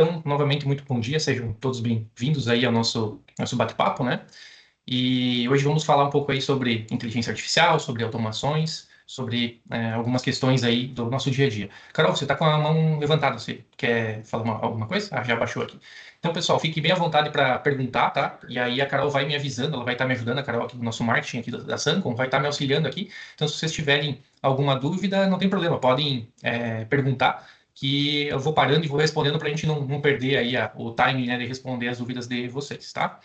Então, novamente, muito bom dia, sejam todos bem-vindos aí ao nosso bate-papo, né? E hoje vamos falar um pouco aí sobre inteligência artificial, sobre automações, sobre algumas questões aí do nosso dia a dia. Carol, você está com a mão levantada, você quer falar alguma coisa? Ah, já baixou aqui. Então, pessoal, fique bem à vontade para perguntar, tá? E aí a Carol vai me avisando, ela vai estar me ajudando, a Carol aqui do nosso marketing aqui da Sancom, vai estar me auxiliando aqui. Então, se vocês tiverem alguma dúvida, não tem problema, podem perguntar que eu vou parando e vou respondendo para a gente não perder aí o timing, né, de responder as dúvidas de vocês, tá?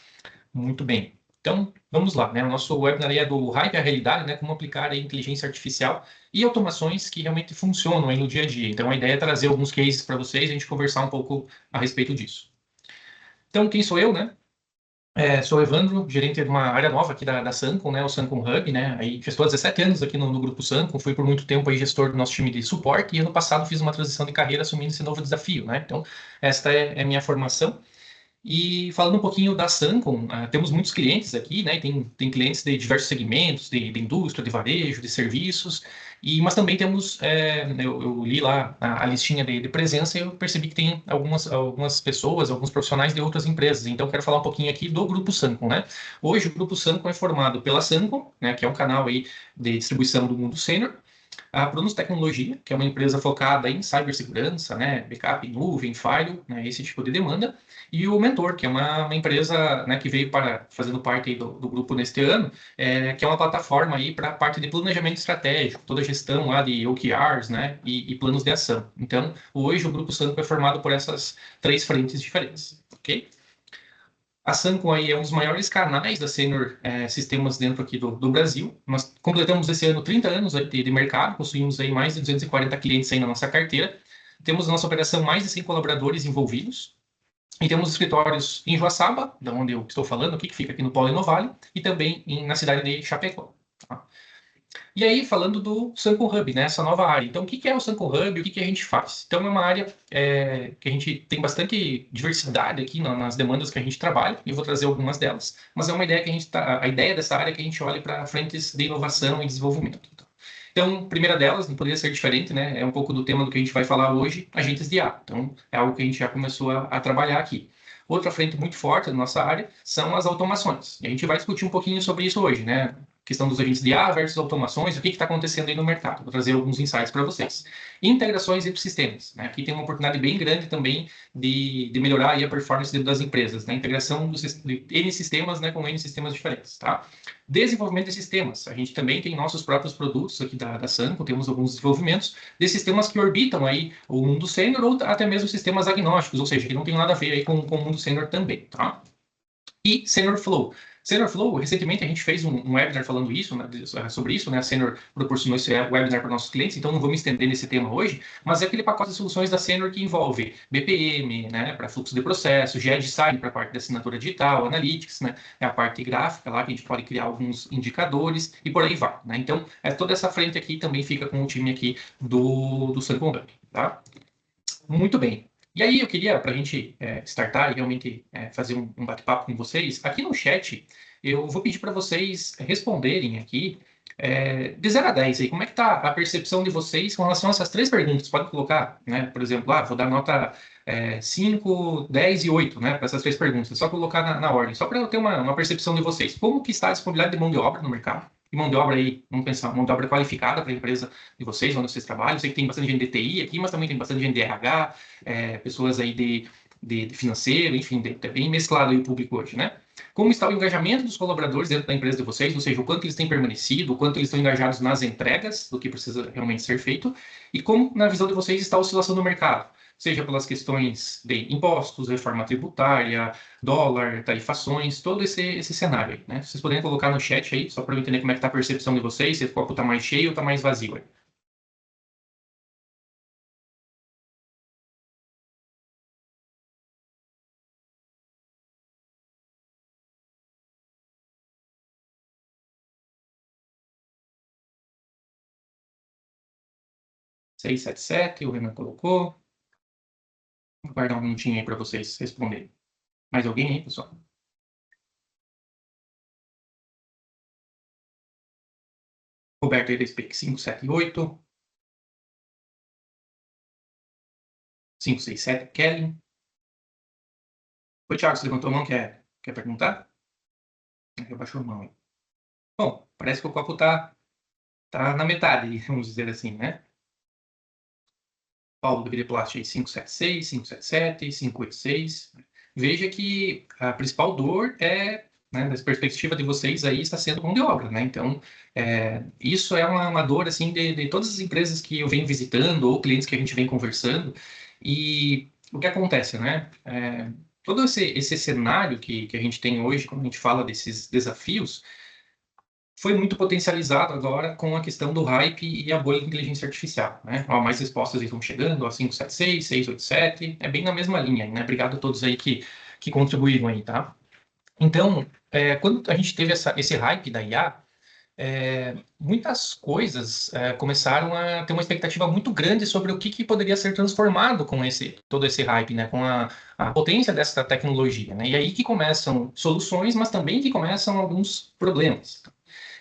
Muito bem. Então, vamos lá, né? O nosso webinar aí é do Hype à Realidade, né? Como aplicar a inteligência artificial e automações que realmente funcionam aí no dia a dia. Então, a ideia é trazer alguns cases para vocês e a gente conversar um pouco a respeito disso. Então, quem sou eu, né? Sou Evandro, gerente de uma área nova aqui da Sancom, né? O Sancom Hub, né? Aí já estou há 17 anos aqui no grupo Sancom, fui por muito tempo aí gestor do nosso time de suporte e ano passado fiz uma transição de carreira assumindo esse novo desafio, né? Então, esta é a minha formação. E falando um pouquinho da Sancom, temos muitos clientes aqui, né? Tem clientes de diversos segmentos, de indústria, de varejo, de serviços, mas também temos, eu li lá a listinha de presença e eu percebi que tem algumas pessoas, alguns profissionais de outras empresas. Então, quero falar um pouquinho aqui do Grupo Sancom, né? Hoje, o Grupo Sancom é formado pela Sancom, né? Que é um canal aí de distribuição do mundo sênior, a Prunus Tecnologia, que é uma empresa focada em cibersegurança, né, backup em nuvem, firewall, né, esse tipo de demanda, e o Mentor, que é uma empresa, né, que veio fazendo parte aí do grupo neste ano, que é uma plataforma aí para a parte de planejamento estratégico, toda a gestão lá de OKRs, né, e planos de ação. Então, hoje o Grupo Sanco é formado por essas três frentes diferentes, ok? A Sancom aí é um dos maiores canais da Senior Sistemas dentro aqui do Brasil. Nós completamos esse ano 30 anos de mercado, possuímos aí mais de 240 clientes aí na nossa carteira. Temos na nossa operação mais de 100 colaboradores envolvidos. E temos escritórios em Joaçaba, da onde eu estou falando aqui, que fica aqui no Polo Inovale, e também na cidade de Chapecó. Tá? E aí, falando do Sancom Hub, né, essa nova área. Então, o que é o Sancom Hub e o que a gente faz? Então, é uma área que a gente tem bastante diversidade aqui nas demandas que a gente trabalha, e eu vou trazer algumas delas, mas é uma ideia que a ideia dessa área é que a gente olhe para frentes de inovação e desenvolvimento. Então, primeira delas, não poderia ser diferente, né? É um pouco do tema do que a gente vai falar hoje, agentes de IA. Então, é algo que a gente já começou a trabalhar aqui. Outra frente muito forte da nossa área são as automações. E a gente vai discutir um pouquinho sobre isso hoje, né? Questão dos agentes de IA versus automações, o que está acontecendo aí no mercado. Vou trazer alguns insights para vocês. Integrações entre sistemas. Né? Aqui tem uma oportunidade bem grande também de melhorar aí a performance dentro das empresas. Né? Integração de N sistemas, né, com N sistemas diferentes. Tá? Desenvolvimento de sistemas. A gente também tem nossos próprios produtos aqui da Sancom, temos alguns desenvolvimentos de sistemas que orbitam aí o mundo sênior ou até mesmo sistemas agnósticos, ou seja, que não tem nada a ver aí com o mundo sênior também. Tá? E Senior Flow. Senior Flow, recentemente a gente fez um webinar falando isso, né, sobre isso, né? A Senior proporcionou esse webinar para nossos clientes, então não vou me estender nesse tema hoje, mas é aquele pacote de soluções da Senior que envolve BPM, né, para fluxo de processo, GEDSign para a parte da assinatura digital, Analytics, né, é a parte gráfica lá que a gente pode criar alguns indicadores e por aí vai, né? Então, toda essa frente aqui também fica com o time aqui do Sancom Hub, tá? Muito bem. E aí eu queria, para a gente startar e realmente fazer um bate-papo com vocês, aqui no chat eu vou pedir para vocês responderem aqui de 0 a 10 aí, como é que está a percepção de vocês com relação a essas três perguntas? Pode colocar, né? Por exemplo, vou dar nota 5, 10 e 8, né? Para essas três perguntas. É só colocar na ordem, só para eu ter uma percepção de vocês. Como que está a disponibilidade de mão de obra no mercado? E mão de obra aí, vamos pensar, mão de obra qualificada para a empresa de vocês, onde vocês trabalham. Eu sei que tem bastante gente de TI aqui, mas também tem bastante gente de RH, pessoas aí de financeiro, enfim, é bem mesclado aí o público hoje, né? Como está o engajamento dos colaboradores dentro da empresa de vocês, ou seja, o quanto eles têm permanecido, o quanto eles estão engajados nas entregas do que precisa realmente ser feito, e como, na visão de vocês, está a oscilação do mercado, seja pelas questões de impostos, reforma tributária, dólar, tarifações, todo esse cenário aí, né? Vocês podem colocar no chat aí, só para eu entender como é que está a percepção de vocês, se o copo está mais cheio ou está mais vazio aí. Seis, sete, sete, o Renan colocou. Vou guardar um minutinho aí para vocês responderem. Mais alguém aí, pessoal? Roberto aí da SPEC 578, 567, Kelly. Oi, Thiago, você levantou a mão, quer perguntar? Eu baixou a mão aí. Bom, parece que o copo tá na metade, vamos dizer assim, né? Paulo do Videoplast aí, 576, 577, 586. Veja que a principal dor é, né, da perspectiva de vocês aí, está sendo mão de obra, né? Então, isso é uma dor, assim, de todas as empresas que eu venho visitando ou clientes que a gente vem conversando. E o que acontece, né? Todo esse cenário que a gente tem hoje, quando a gente fala desses desafios, foi muito potencializado agora com a questão do hype e a bolha de inteligência artificial, né? Ó, mais respostas estão chegando, ó, 576, 687, é bem na mesma linha, né? Obrigado a todos aí que contribuíram aí, tá? Então, quando a gente teve esse hype da IA, muitas coisas começaram a ter uma expectativa muito grande sobre o que poderia ser transformado com todo esse hype, né? Com a potência dessa tecnologia, né? E aí que começam soluções, mas também que começam alguns problemas.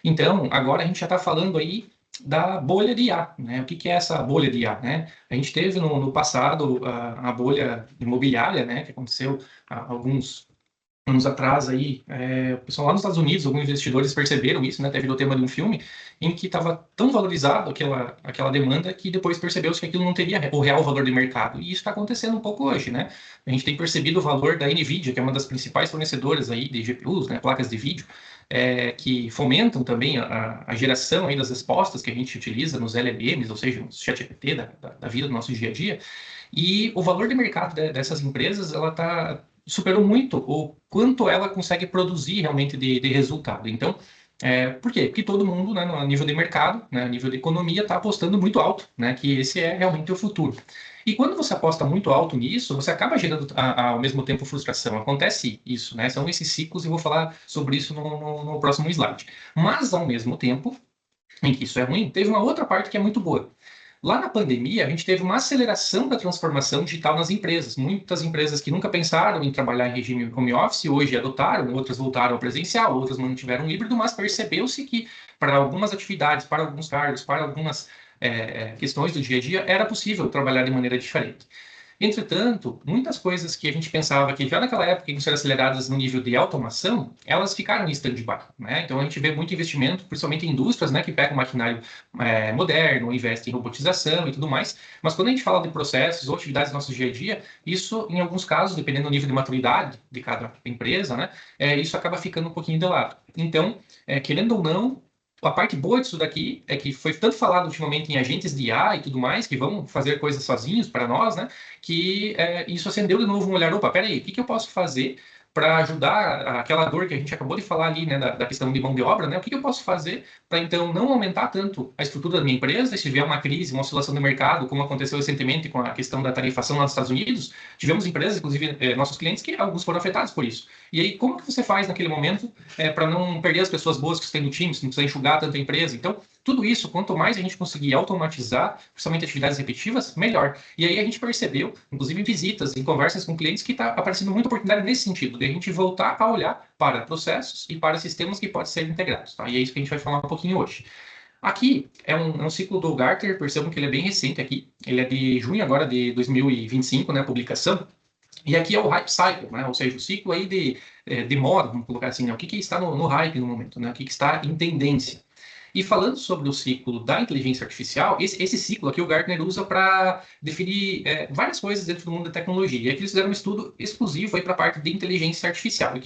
Então, agora a gente já está falando aí da bolha de IA, né? O que é essa bolha de IA, né? A gente teve no passado a bolha imobiliária, né? Que aconteceu há alguns anos atrás aí, o pessoal lá nos Estados Unidos, alguns investidores perceberam isso, né? Até virou tema de um filme, em que estava tão valorizado aquela demanda que depois percebeu-se que aquilo não teria o real valor de mercado. E isso está acontecendo um pouco hoje, né? A gente tem percebido o valor da NVIDIA, que é uma das principais fornecedoras aí de GPUs, né? Placas de vídeo, que fomentam também a geração aí das respostas que a gente utiliza nos LLMs, ou seja, no ChatGPT da vida do nosso dia a dia. E o valor de mercado dessas empresas, ela superou muito o quanto ela consegue produzir realmente de resultado. Então, por quê? Porque todo mundo, né, no nível de mercado, né, a nível de economia, está apostando muito alto, né, que esse é realmente o futuro. E quando você aposta muito alto nisso, você acaba gerando ao mesmo tempo frustração. Acontece isso, né? São esses ciclos e vou falar sobre isso no próximo slide. Mas, ao mesmo tempo em que isso é ruim, teve uma outra parte que é muito boa. Lá na pandemia, a gente teve uma aceleração da transformação digital nas empresas. Muitas empresas que nunca pensaram em trabalhar em regime home office, hoje adotaram, outras voltaram ao presencial, outras mantiveram híbrido, mas percebeu-se que para algumas atividades, para alguns cargos, para algumas questões do dia a dia, era possível trabalhar de maneira diferente. Entretanto, muitas coisas que a gente pensava que já naquela época iam ser aceleradas no nível de automação, elas ficaram em stand-by, né? Então a gente vê muito investimento, principalmente em indústrias, né, que pegam maquinário moderno, investem em robotização e tudo mais. Mas quando a gente fala de processos ou atividades do nosso dia a dia, isso, em alguns casos, dependendo do nível de maturidade de cada empresa, né, isso acaba ficando um pouquinho de lado. Então, querendo ou não, a parte boa disso daqui é que foi tanto falado ultimamente em agentes de IA e tudo mais, que vão fazer coisas sozinhos para nós, né? Que isso acendeu de novo um olhar, opa, peraí, o que eu posso fazer para ajudar aquela dor que a gente acabou de falar ali, né, da questão de mão de obra, né? O que eu posso fazer para, então, não aumentar tanto a estrutura da minha empresa, se tiver uma crise, uma oscilação do mercado, como aconteceu recentemente com a questão da tarifação lá nos Estados Unidos, tivemos empresas, inclusive nossos clientes, que alguns foram afetados por isso. E aí, como que você faz naquele momento para não perder as pessoas boas que você tem no time, se não precisa enxugar tanta empresa? Então, tudo isso, quanto mais a gente conseguir automatizar, principalmente atividades repetitivas, melhor. E aí a gente percebeu, inclusive em visitas, em conversas com clientes, que está aparecendo muita oportunidade nesse sentido, de a gente voltar a olhar para processos e para sistemas que podem ser integrados. Tá? E é isso que a gente vai falar um pouquinho hoje. Aqui é um ciclo do Gartner, percebam que ele é bem recente aqui, ele é de junho agora de 2025, né, a publicação, e aqui é o hype cycle, né? Ou seja, o ciclo aí de moda, vamos colocar assim, né? O que está no hype no momento, né? O que está em tendência. E falando sobre o ciclo da inteligência artificial, esse ciclo aqui o Gartner usa para definir várias coisas dentro do mundo da tecnologia. E aqui eles fizeram um estudo exclusivo para a parte de inteligência artificial. E o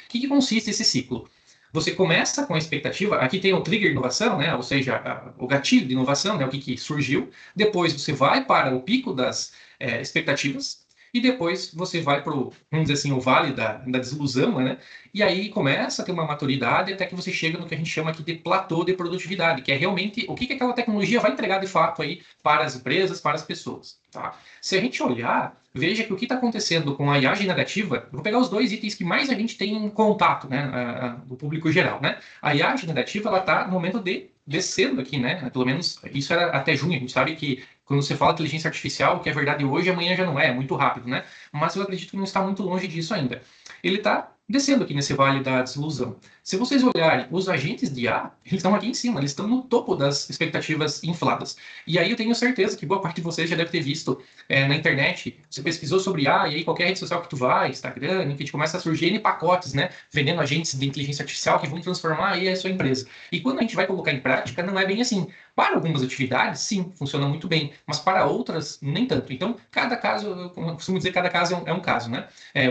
que consiste esse ciclo? Você começa com a expectativa, aqui tem o trigger de inovação, né? Ou seja, o gatilho de inovação, né? O que surgiu. Depois você vai para o pico das expectativas, e depois você vai para o, vamos dizer assim, o vale da desilusão, né? E aí começa a ter uma maturidade até que você chega no que a gente chama aqui de platô de produtividade, que é realmente o que aquela tecnologia vai entregar de fato aí para as empresas, para as pessoas, tá? Se a gente olhar, veja que o que está acontecendo com a IA generativa, eu vou pegar os dois itens que mais a gente tem em contato, né, do público geral, né? A IA generativa, ela está no momento de descendo aqui, né? Pelo menos isso era até junho, a gente sabe que quando você fala inteligência artificial, o que é verdade hoje, amanhã já não é muito rápido, né? Mas eu acredito que não está muito longe disso ainda. Ele está descendo aqui nesse vale da desilusão. Se vocês olharem, os agentes de IA, eles estão aqui em cima, eles estão no topo das expectativas infladas. E aí eu tenho certeza que boa parte de vocês já deve ter visto na internet, você pesquisou sobre IA, e aí qualquer rede social que tu vai, Instagram, enfim, começa a surgir N pacotes, né, vendendo agentes de inteligência artificial que vão transformar aí a sua empresa. E quando a gente vai colocar em prática, não é bem assim. Para algumas atividades, sim, funciona muito bem, mas para outras, nem tanto. Então, cada caso, eu costumo dizer, cada caso é um caso, né?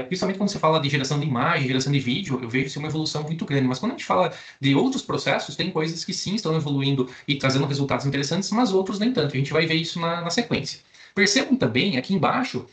Principalmente quando você fala de geração de imagem, geração de vídeo, eu vejo isso uma evolução muito grande. Mas quando a gente fala de outros processos, tem coisas que sim estão evoluindo e trazendo resultados interessantes, mas outros nem tanto. A gente vai ver isso na sequência. Percebam também, aqui embaixo,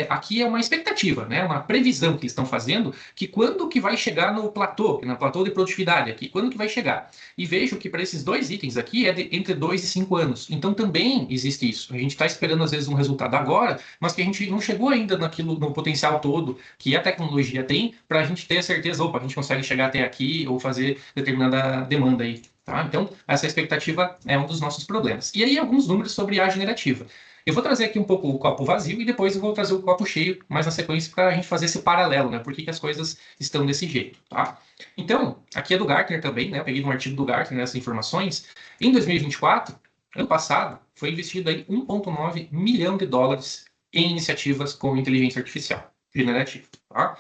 aqui é uma expectativa, né? Uma previsão que eles estão fazendo, que quando que vai chegar no platô de produtividade aqui, quando que vai chegar? E vejo que para esses dois itens aqui é entre 2 e 5 anos. Então também existe isso. A gente está esperando às vezes um resultado agora, mas que a gente não chegou ainda no potencial todo que a tecnologia tem para a gente ter a certeza, opa, a gente consegue chegar até aqui ou fazer determinada demanda aí. Tá? Então, essa expectativa é um dos nossos problemas. E aí, alguns números sobre a generativa. Eu vou trazer aqui um pouco o copo vazio e depois eu vou trazer o copo cheio mais na sequência para a gente fazer esse paralelo, né? Por que as coisas estão desse jeito, tá? Então, aqui é do Gartner também, né? Eu peguei um artigo do Gartner nessas informações. Em 2024, ano passado, foi investido aí 1,9 milhão de dólares em iniciativas com inteligência artificial generativa, tá?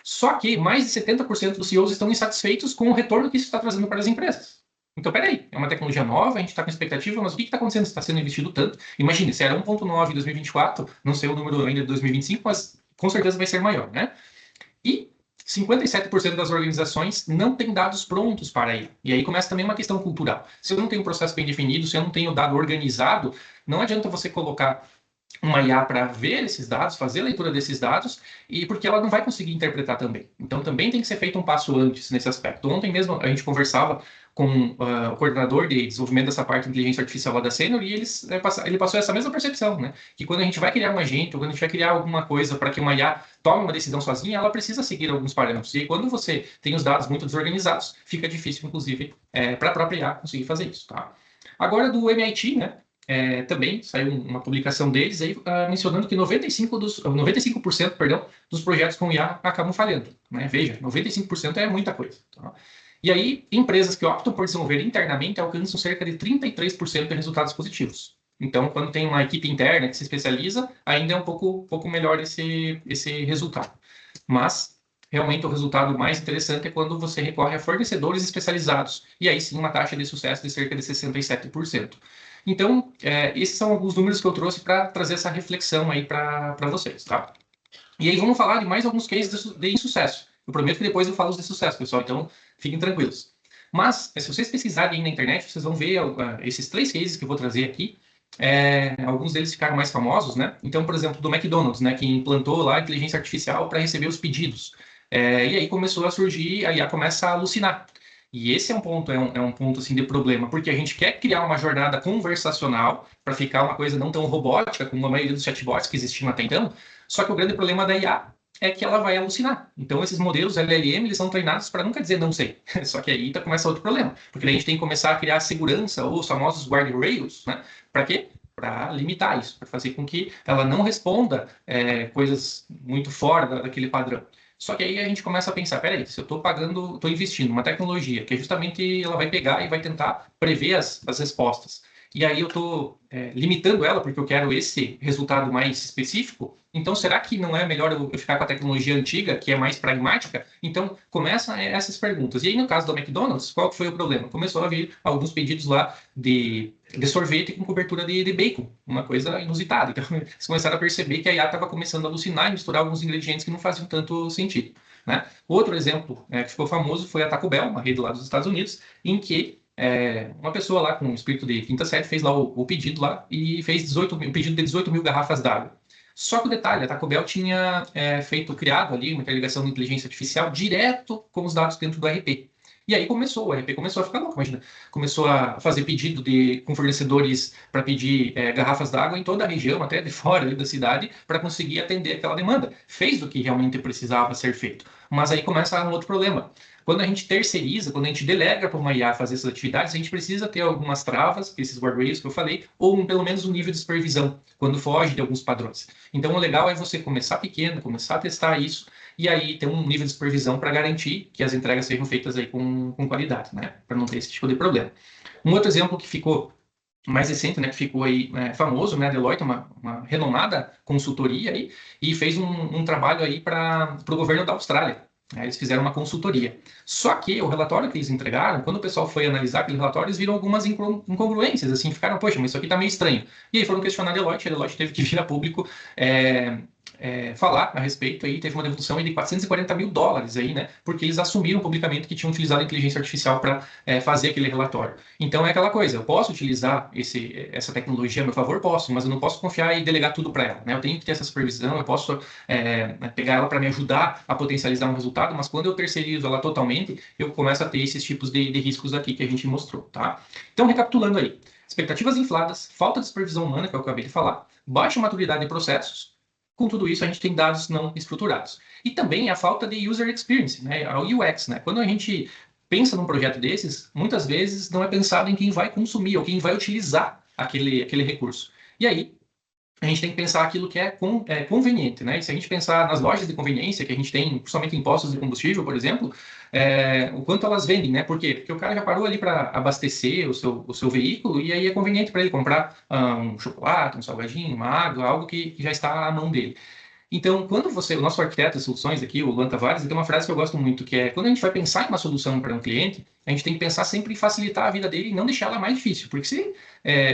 Só que mais de 70% dos CEOs estão insatisfeitos com o retorno que isso está trazendo para as empresas. Então, peraí, é uma tecnologia nova, a gente está com expectativa, mas o que está acontecendo? Está sendo investido tanto? Imagine, se era 1,9 em 2024, não sei o número ainda de 2025, mas com certeza vai ser maior, né? E 57% das organizações não têm dados prontos para ir. E aí começa também uma questão cultural. Se eu não tenho um processo bem definido, se eu não tenho dado organizado, não adianta você colocar uma IA para ver esses dados, fazer a leitura desses dados, e porque ela não vai conseguir interpretar também. Então, também tem que ser feito um passo antes nesse aspecto. Ontem mesmo a gente conversava com o coordenador de desenvolvimento dessa parte de inteligência artificial lá da Senior, e ele passou essa mesma percepção, né? Que quando a gente vai criar um agente, ou quando a gente vai criar alguma coisa para que uma IA tome uma decisão sozinha, ela precisa seguir alguns parâmetros. E quando você tem os dados muito desorganizados, fica difícil, inclusive, para a própria IA conseguir fazer isso, tá? Agora, do MIT, né? Também saiu uma publicação deles aí, mencionando que 95%, perdão, dos projetos com IA acabam falhando. Né? Veja, 95% é muita coisa. Tá? E aí, empresas que optam por desenvolver internamente alcançam cerca de 33% de resultados positivos. Então, quando tem uma equipe interna que se especializa, ainda é um pouco melhor esse resultado. Mas, realmente, o resultado mais interessante é quando você recorre a fornecedores especializados. E aí sim, uma taxa de sucesso de cerca de 67%. Então, esses são alguns números que eu trouxe para trazer essa reflexão aí para vocês, tá? E aí vamos falar de mais alguns cases de insucesso. Eu prometo que depois eu falo os de sucesso, pessoal, então fiquem tranquilos. Mas, se vocês pesquisarem aí na internet, vocês vão ver esses 3 cases que eu vou trazer aqui. Alguns deles ficaram mais famosos, né? Então, por exemplo, do McDonald's, né, que implantou lá a inteligência artificial para receber os pedidos. E aí começou a surgir, a IA começa a alucinar. E esse é um ponto, um ponto assim, de problema, porque a gente quer criar uma jornada conversacional para ficar uma coisa não tão robótica como a maioria dos chatbots que existiam até então, só que o grande problema da IA é que ela vai alucinar. Então, esses modelos LLM, eles são treinados para nunca dizer não sei. Só que aí começa outro problema, porque daí a gente tem que começar a criar segurança, ou os famosos guardrails, né? Para quê? Para limitar isso, para fazer com que ela não responda coisas muito fora daquele padrão. Só que aí a gente começa a pensar, peraí, se eu estou investindo numa tecnologia que justamente ela vai pegar e vai tentar prever as respostas, e aí eu estou limitando ela porque eu quero esse resultado mais específico, então será que não é melhor eu ficar com a tecnologia antiga, que é mais pragmática? Então, começam essas perguntas. E aí, no caso do McDonald's, qual foi o problema? Começou a vir alguns pedidos lá de sorvete com cobertura de bacon, uma coisa inusitada. Então, eles começaram a perceber que a IA estava começando a alucinar e misturar alguns ingredientes que não faziam tanto sentido. Né? Outro exemplo que ficou famoso foi a Taco Bell, uma rede lá dos Estados Unidos, em que uma pessoa lá com espírito de quinta série fez lá o pedido lá e fez um pedido de 18 mil garrafas d'água. Só que o detalhe, a Taco Bell tinha criado ali uma interligação de inteligência artificial direto com os dados dentro do RP. E aí o RP começou a ficar louco, imagina. Começou a fazer pedido com fornecedores para pedir garrafas d'água em toda a região, até de fora ali da cidade, para conseguir atender aquela demanda. Fez o que realmente precisava ser feito. Mas aí começa um outro problema. quando a gente terceiriza, quando a gente delega para uma IA fazer essas atividades, a gente precisa ter algumas travas, esses guardrails que eu falei, ou pelo menos um nível de supervisão, quando foge de alguns padrões. Então, o legal é você começar pequeno, começar a testar isso, e aí ter um nível de supervisão para garantir que as entregas sejam feitas aí com qualidade, né? Para não ter esse tipo de problema. Um outro exemplo que ficou mais recente, né, que ficou aí famoso, né, a Deloitte, uma renomada consultoria aí, e fez um trabalho aí para o governo da Austrália. Eles fizeram uma consultoria. Só que o relatório que eles entregaram, quando o pessoal foi analisar aquele relatório, eles viram algumas incongruências, assim, ficaram, poxa, mas isso aqui está meio estranho. E aí foram questionar a Deloitte teve que vir a público falar a respeito, aí teve uma devolução aí de $440 mil aí, né, porque eles assumiram publicamente que tinham utilizado a inteligência artificial para fazer aquele relatório. Então é aquela coisa, eu posso utilizar essa tecnologia a meu favor? Posso, mas eu não posso confiar e delegar tudo para ela, né? Eu tenho que ter essa supervisão, eu posso pegar ela para me ajudar a potencializar um resultado, mas quando eu terceirizo ela totalmente, eu começo a ter esses tipos de riscos aqui que a gente mostrou, tá? Então, recapitulando aí, expectativas infladas, falta de supervisão humana, que eu acabei de falar, baixa maturidade de processos. Com tudo isso, a gente tem dados não estruturados. E também a falta de user experience, né? A UX, né? Quando a gente pensa num projeto desses, muitas vezes não é pensado em quem vai consumir ou quem vai utilizar aquele recurso. E aí, a gente tem que pensar aquilo que é conveniente, né? E se a gente pensar nas lojas de conveniência que a gente tem, principalmente em postos de combustível, por exemplo, o quanto elas vendem, né? Por quê? Porque o cara já parou ali para abastecer o seu veículo e aí é conveniente para ele comprar um chocolate, um salgadinho, uma água, algo que já está à mão dele. Então, quando o nosso arquiteto de soluções aqui, o Luan Tavares, tem uma frase que eu gosto muito, que é, quando a gente vai pensar em uma solução para um cliente, a gente tem que pensar sempre em facilitar a vida dele e não deixar ela mais difícil, porque se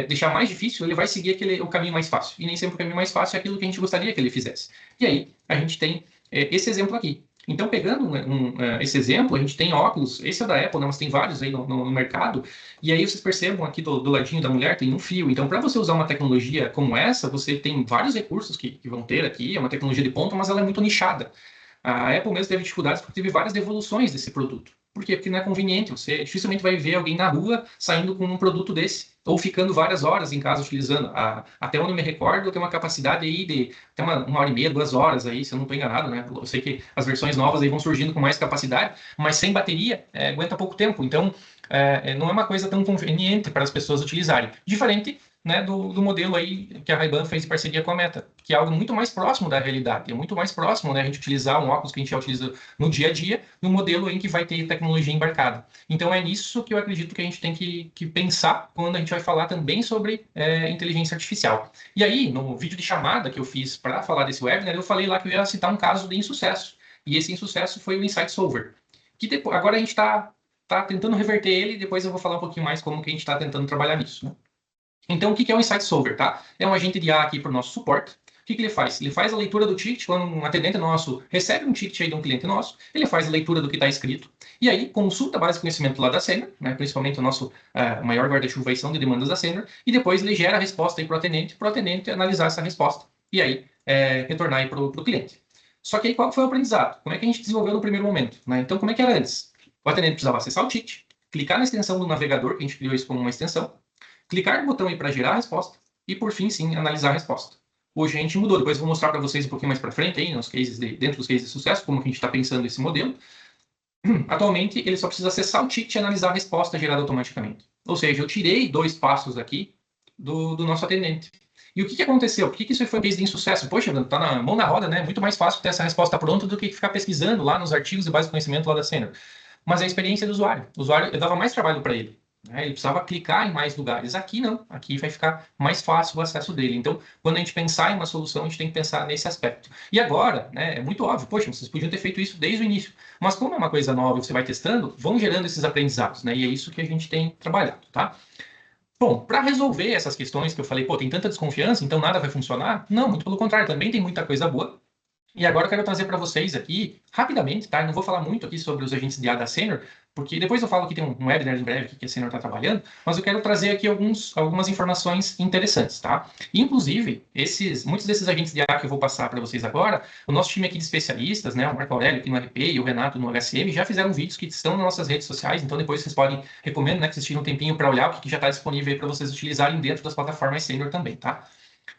deixar mais difícil, ele vai seguir o caminho mais fácil, e nem sempre o caminho mais fácil é aquilo que a gente gostaria que ele fizesse. E aí, a gente tem esse exemplo aqui. Então, pegando esse exemplo, a gente tem óculos, esse é da Apple, né, mas tem vários aí no mercado, e aí vocês percebam aqui do ladinho da mulher tem um fio. Então, para você usar uma tecnologia como essa, você tem vários recursos que vão ter aqui, é uma tecnologia de ponta, mas ela é muito nichada. A Apple mesmo teve dificuldades porque teve várias devoluções desse produto. Por quê? Porque não é conveniente. Você dificilmente vai ver alguém na rua saindo com um produto desse, ou ficando várias horas em casa utilizando. Até onde eu me recordo, tem uma capacidade aí de até uma hora e meia, 2 horas aí, se eu não estou enganado, né? Eu sei que as versões novas aí vão surgindo com mais capacidade, mas sem bateria aguenta pouco tempo. Então, não é uma coisa tão conveniente para as pessoas utilizarem. Diferente, né, do modelo aí que a Ray-Ban fez em parceria com a Meta, que é algo muito mais próximo da realidade, é muito mais próximo, né, a gente utilizar um óculos que a gente já utiliza no dia a dia, num modelo em que vai ter tecnologia embarcada. Então é nisso que eu acredito que a gente tem que pensar quando a gente vai falar também sobre inteligência artificial. E aí, no vídeo de chamada que eu fiz para falar desse webinar, eu falei lá que eu ia citar um caso de insucesso, e esse insucesso foi o Insight Solver, que depois, agora a gente está tentando reverter ele, e depois eu vou falar um pouquinho mais como que a gente está tentando trabalhar nisso, né? Então, o que é o Insight Solver, tá? É um agente de IA aqui para o nosso suporte. O que ele faz? Ele faz a leitura do ticket, quando um atendente nosso recebe um ticket aí de um cliente nosso, ele faz a leitura do que está escrito, e aí consulta a base de conhecimento lá da Senior, né, principalmente o nosso maior guarda-chuva aí são de demandas da Senior, e depois ele gera a resposta aí para o atendente analisar essa resposta, e aí retornar aí para o cliente. Só que aí qual foi o aprendizado? Como é que a gente desenvolveu no primeiro momento? Né? Então, como é que era antes? O atendente precisava acessar o ticket, clicar na extensão do navegador, que a gente criou isso como uma extensão, clicar no botão aí para gerar a resposta e, por fim, sim, analisar a resposta. Hoje a gente mudou, depois eu vou mostrar para vocês um pouquinho mais para frente, aí, dentro dos cases de sucesso, como que a gente está pensando esse modelo. Atualmente, ele só precisa acessar o ticket e analisar a resposta gerada automaticamente. Ou seja, eu tirei 2 passos aqui do nosso atendente. E o que aconteceu? Por que isso foi um case de insucesso? Poxa, tá na mão na roda, né? Muito mais fácil ter essa resposta pronta do que ficar pesquisando lá nos artigos e base de conhecimento lá da Senior. Mas a experiência do usuário. O usuário, eu dava mais trabalho para ele. Ele precisava clicar em mais lugares. Aqui não, aqui vai ficar mais fácil o acesso dele. Então, quando a gente pensar em uma solução, a gente tem que pensar nesse aspecto. E agora, né, é muito óbvio, poxa, vocês podiam ter feito isso desde o início. Mas como é uma coisa nova e você vai testando, vão gerando esses aprendizados, né? E é isso que a gente tem trabalhado, tá? Bom, para resolver essas questões que eu falei, pô, tem tanta desconfiança, então nada vai funcionar? Não, muito pelo contrário, também tem muita coisa boa. E agora eu quero trazer para vocês aqui, rapidamente, tá? Eu não vou falar muito aqui sobre os agentes de IA da Senior, porque depois eu falo que tem um webinar em breve que a Senior está trabalhando, mas eu quero trazer aqui algumas informações interessantes, tá? Inclusive, muitos desses agentes de IA que eu vou passar para vocês agora, o nosso time aqui de especialistas, né, o Marco Aurélio aqui no RP e o Renato no HCM, já fizeram vídeos que estão nas nossas redes sociais, então depois vocês podem, recomendo, né, que vocês tirem um tempinho para olhar o que já está disponível aí para vocês utilizarem dentro das plataformas Senior também, tá?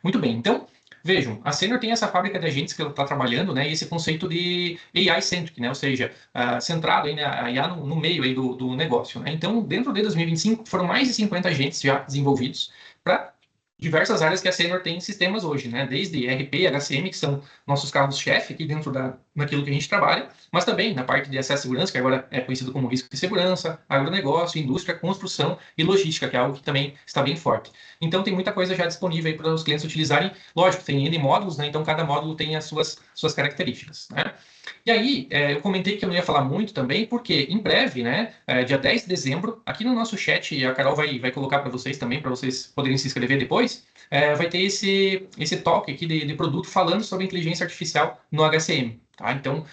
Muito bem, então, Vejam, a Senior tem essa fábrica de agentes que ela está trabalhando, né? E esse conceito de AI-centric, né? Ou seja, centrado aí, né, a IA no meio aí do negócio, né? Então, dentro de 2025, foram mais de 50 agentes já desenvolvidos para diversas áreas que a Senior tem em sistemas hoje, né? Desde ERP, HCM, que são nossos carros-chefe aqui dentro daquilo que a gente trabalha, mas também na parte de acesso à segurança, que agora é conhecido como risco de segurança, agronegócio, indústria, construção e logística, que é algo que também está bem forte. Então, tem muita coisa já disponível aí para os clientes utilizarem. Lógico, tem N módulos, né? Então, cada módulo tem as suas características, né? E aí, eu comentei que eu não ia falar muito também, porque em breve, né, dia 10 de dezembro, aqui no nosso chat, a Carol vai colocar para vocês também, para vocês poderem se inscrever depois, vai ter esse talk aqui de produto falando sobre inteligência artificial no HCM. Tá? Então,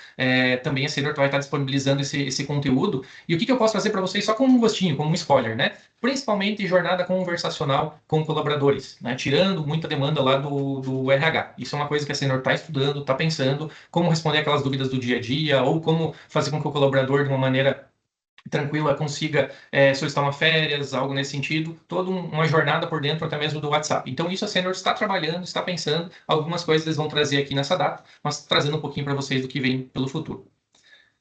também a Senior vai estar disponibilizando esse conteúdo. E o que eu posso fazer para vocês só como um gostinho, como um spoiler, né? Principalmente jornada conversacional com colaboradores, né? Tirando muita demanda lá do RH. Isso é uma coisa que a Senior está estudando, está pensando, como responder aquelas dúvidas do dia a dia, ou como fazer com que o colaborador, de uma maneira tranquila, consiga solicitar uma férias, algo nesse sentido, toda uma jornada por dentro até mesmo do WhatsApp. Então, isso a Senior está trabalhando, está pensando, algumas coisas eles vão trazer aqui nessa data, mas trazendo um pouquinho para vocês do que vem pelo futuro.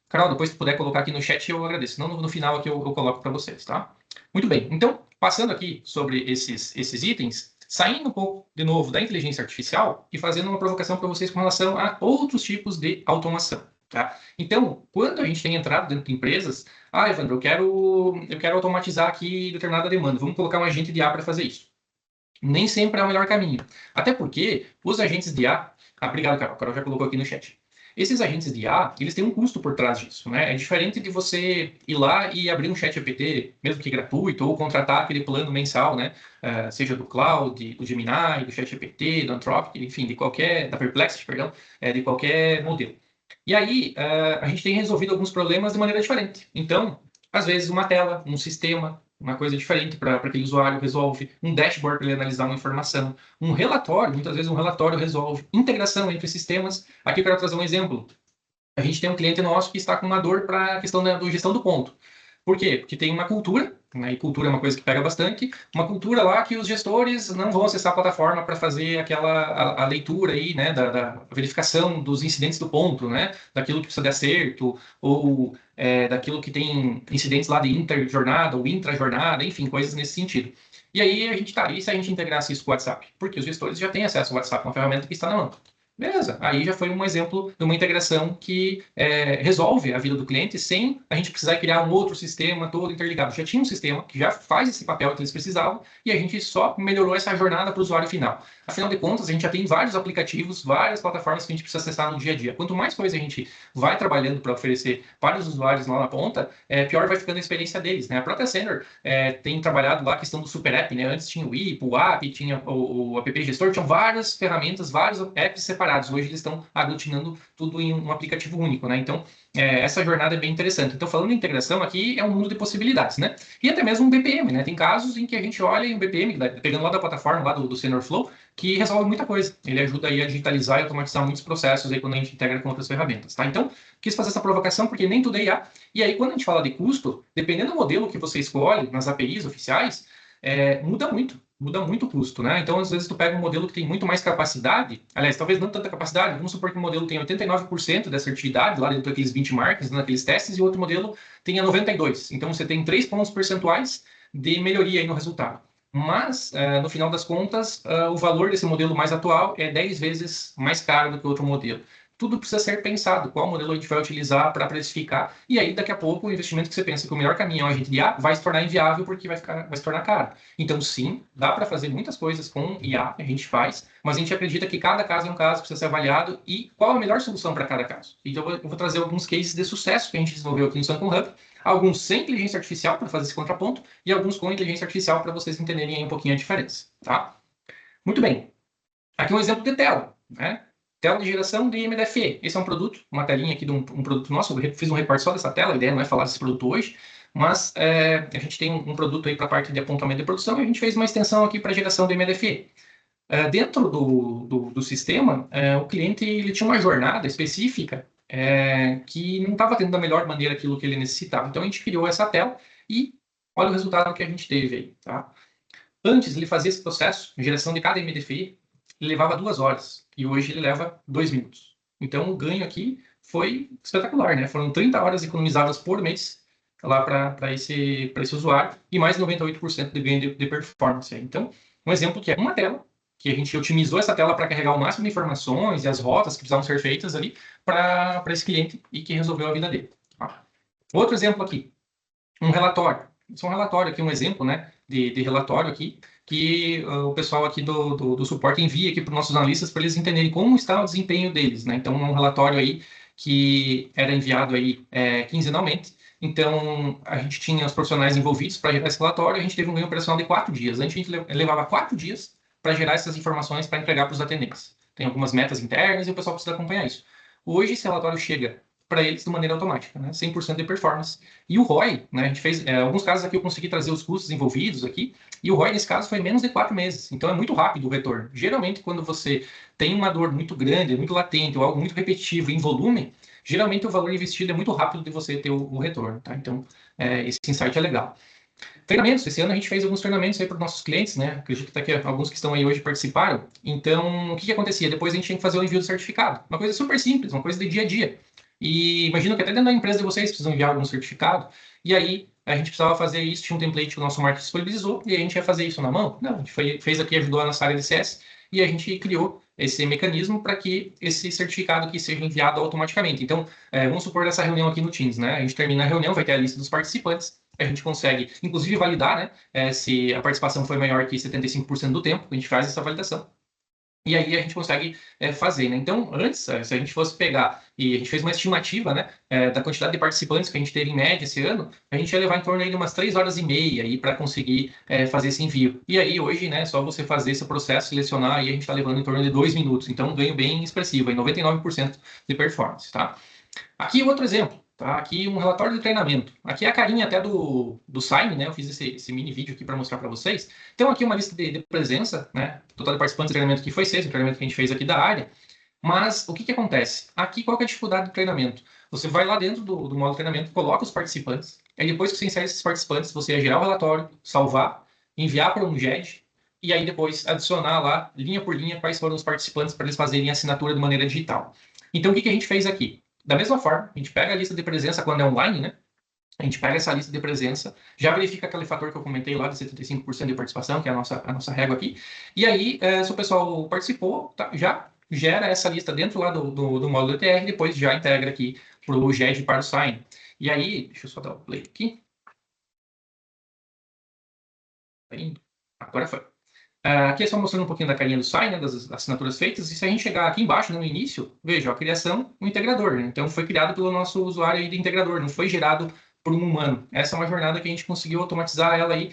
Carol, depois se puder colocar aqui no chat, eu agradeço. Senão, no final aqui eu coloco para vocês, tá? Muito bem. Então, passando aqui sobre esses itens, saindo um pouco, de novo, da inteligência artificial e fazendo uma provocação para vocês com relação a outros tipos de automação, tá? Então, quando a gente tem entrado dentro de empresas, Evandro, eu quero automatizar aqui determinada demanda, vamos colocar um agente de IA para fazer isso. Nem sempre é o melhor caminho. Até porque os agentes de IA... obrigado, Carol. A Carol já colocou aqui no chat. Esses agentes de IA, eles têm um custo por trás disso, né? É diferente de você ir lá e abrir um chat GPT, mesmo que gratuito, ou contratar aquele plano mensal, né? Seja do Cloud, do Gemini, do chat GPT, do Anthropic, enfim, da Perplexity, perdão, de qualquer modelo. E aí, a gente tem resolvido alguns problemas de maneira diferente. Então, às vezes, uma tela, um sistema, uma coisa diferente para aquele usuário resolve, um dashboard para ele analisar uma informação, um relatório, muitas vezes um relatório resolve, integração entre sistemas. Aqui eu quero trazer um exemplo. A gente tem um cliente nosso que está com uma dor para a questão da gestão do ponto. Por quê? Porque tem uma cultura, né, e cultura é uma coisa que pega bastante, uma cultura lá que os gestores não vão acessar a plataforma para fazer a leitura aí, né, da verificação dos incidentes do ponto, né, daquilo que precisa de acerto, ou daquilo que tem incidentes lá de interjornada ou intrajornada, enfim, coisas nesse sentido. E aí a gente tá, e se a gente integrasse isso com o WhatsApp? Porque os gestores já têm acesso ao WhatsApp, uma ferramenta que está na mão. Beleza, aí já foi um exemplo de uma integração que resolve a vida do cliente sem a gente precisar criar um outro sistema todo interligado. Já tinha um sistema que já faz esse papel que eles precisavam e a gente só melhorou essa jornada para o usuário final. Afinal de contas, a gente já tem vários aplicativos, várias plataformas que a gente precisa acessar no dia a dia. Quanto mais coisa a gente vai trabalhando para oferecer para os usuários lá na ponta, pior vai ficando a experiência deles, né? A própria Senior tem trabalhado lá a questão do Super App, né? Antes tinha o IP, o App, tinha o App Gestor, tinham várias ferramentas, vários apps separados. Hoje eles estão aglutinando tudo em um aplicativo único, né? Então, essa jornada é bem interessante. Então, falando em integração, aqui é um mundo de possibilidades, né? E até mesmo um BPM, né? Tem casos em que a gente olha em um BPM, pegando lá da plataforma, lá do Senior Flow, que resolve muita coisa. Ele ajuda aí a digitalizar e automatizar muitos processos aí quando a gente integra com outras ferramentas, tá? Então, quis fazer essa provocação porque nem tudo é IA. E aí, quando a gente fala de custo, dependendo do modelo que você escolhe nas APIs oficiais, muda muito o custo, né? Então, às vezes, tu pega um modelo que tem muito mais capacidade, aliás, talvez não tanta capacidade, vamos supor que o modelo tem 89% de assertividade lá dentro daqueles benchmarks, naqueles testes, e o outro modelo tenha 92%. Então, você tem 3 pontos percentuais de melhoria aí no resultado. Mas, no final das contas, o valor desse modelo mais atual é 10 vezes mais caro do que o outro modelo. Tudo precisa ser pensado, qual modelo a gente vai utilizar para precificar, e aí daqui a pouco o investimento que você pensa que o melhor caminho é um agente de IA vai se tornar inviável porque vai se tornar caro. Então sim, dá para fazer muitas coisas com IA, a gente faz, mas a gente acredita que cada caso é um caso, precisa ser avaliado e qual a melhor solução para cada caso. Então eu vou trazer alguns cases de sucesso que a gente desenvolveu aqui no Suncom Hub, alguns sem inteligência artificial para fazer esse contraponto e alguns com inteligência artificial para vocês entenderem aí um pouquinho a diferença, tá? Muito bem. Aqui um exemplo de tela, né? Tela de geração de MDFE. Esse é um produto, uma telinha aqui de um produto nosso. Eu fiz um recorte só dessa tela, a ideia não é falar desse produto hoje, mas a gente tem um produto aí para a parte de apontamento de produção e a gente fez uma extensão aqui para geração de MDFE. Dentro do sistema, o cliente ele tinha uma jornada específica que não estava tendo da melhor maneira aquilo que ele necessitava. Então a gente criou essa tela e olha o resultado que a gente teve aí, tá? Antes ele fazia esse processo, geração de cada MDFI, ele levava 2 horas e hoje ele leva 2 minutos. Então, o ganho aqui foi espetacular, né? Foram 30 horas economizadas por mês lá para esse usuário e mais 98% de ganho de performance. Então, um exemplo que é uma tela, que a gente otimizou essa tela para carregar o máximo de informações e as rotas que precisavam ser feitas ali para esse cliente e que resolveu a vida dele. Tá? Outro exemplo aqui, um relatório. Isso é um relatório aqui, um exemplo, né, de relatório aqui, que o pessoal aqui do suporte envia aqui para os nossos analistas para eles entenderem como está o desempenho deles, né? Então, um relatório aí que era enviado aí quinzenalmente. Então, a gente tinha os profissionais envolvidos para gerar esse relatório, a gente teve um ganho operacional de 4 dias. Antes, a gente levava 4 dias para gerar essas informações para entregar para os atendentes. Tem algumas metas internas e o pessoal precisa acompanhar isso. Hoje, esse relatório chega para eles de maneira automática, né? 100% de performance. E o ROI, né? A gente fez, alguns casos aqui eu consegui trazer os custos envolvidos aqui, e o ROI nesse caso foi menos de 4 meses. Então é muito rápido o retorno. Geralmente, quando você tem uma dor muito grande, muito latente, ou algo muito repetitivo em volume, geralmente o valor investido é muito rápido de você ter o retorno, tá? Então, esse insight é legal. Treinamentos, esse ano a gente fez alguns treinamentos aí para os nossos clientes, né? Acredito que alguns que estão aí hoje participaram. Então, o que acontecia? Depois a gente tinha que fazer o envio do certificado. Uma coisa super simples, uma coisa de dia a dia. E imagino que até dentro da empresa de vocês precisam enviar algum certificado. E aí a gente precisava fazer isso, tinha um template que o nosso marketing disponibilizou, e a gente ia fazer isso na mão? Não, a gente fez aqui, ajudou a nossa área de CS, e a gente criou esse mecanismo para que esse certificado aqui seja enviado automaticamente. Então, vamos supor essa reunião aqui no Teams, né? A gente termina a reunião, vai ter a lista dos participantes, a gente consegue, inclusive, validar, né? Se a participação foi maior que 75% do tempo, a gente faz essa validação. E aí a gente consegue fazer, né? Então, antes, se a gente fosse pegar, e a gente fez uma estimativa, né, da quantidade de participantes que a gente teve em média esse ano, a gente ia levar em torno aí de umas 3 horas e meia aí para conseguir fazer esse envio. E aí, hoje, né, só você fazer esse processo, selecionar, e a gente está levando em torno de 2 minutos. Então, um ganho bem expressivo, aí 99% de performance, tá? Aqui outro exemplo, tá? Aqui um relatório de treinamento. Aqui é a carinha até do Sign, né? Eu fiz esse mini vídeo aqui para mostrar para vocês. Então aqui uma lista de presença, né? Total de participantes do treinamento aqui foi 6, o treinamento que a gente fez aqui da área. Mas o que acontece? Aqui qual que é a dificuldade do treinamento? Você vai lá dentro do modo de treinamento, coloca os participantes, aí depois que você insere esses participantes, você ia gerar o relatório, salvar, enviar para um GED, e aí depois adicionar lá, linha por linha, quais foram os participantes para eles fazerem a assinatura de maneira digital. Então o que a gente fez aqui? Da mesma forma, a gente pega a lista de presença quando é online, né? A gente pega essa lista de presença, já verifica aquele fator que eu comentei lá de 75% de participação, que é a nossa régua aqui, e aí, se o pessoal participou, tá, já gera essa lista dentro lá do módulo ETR, depois já integra aqui para o GED para o Sign. E aí, deixa eu só dar o play aqui. Agora foi. Aqui é só mostrando um pouquinho da carinha do Sign, né, das assinaturas feitas, e se a gente chegar aqui embaixo, né, no início, veja, a criação do integrador, né? Então foi criado pelo nosso usuário aí de integrador, não foi gerado por um humano. Essa é uma jornada que a gente conseguiu automatizar ela aí,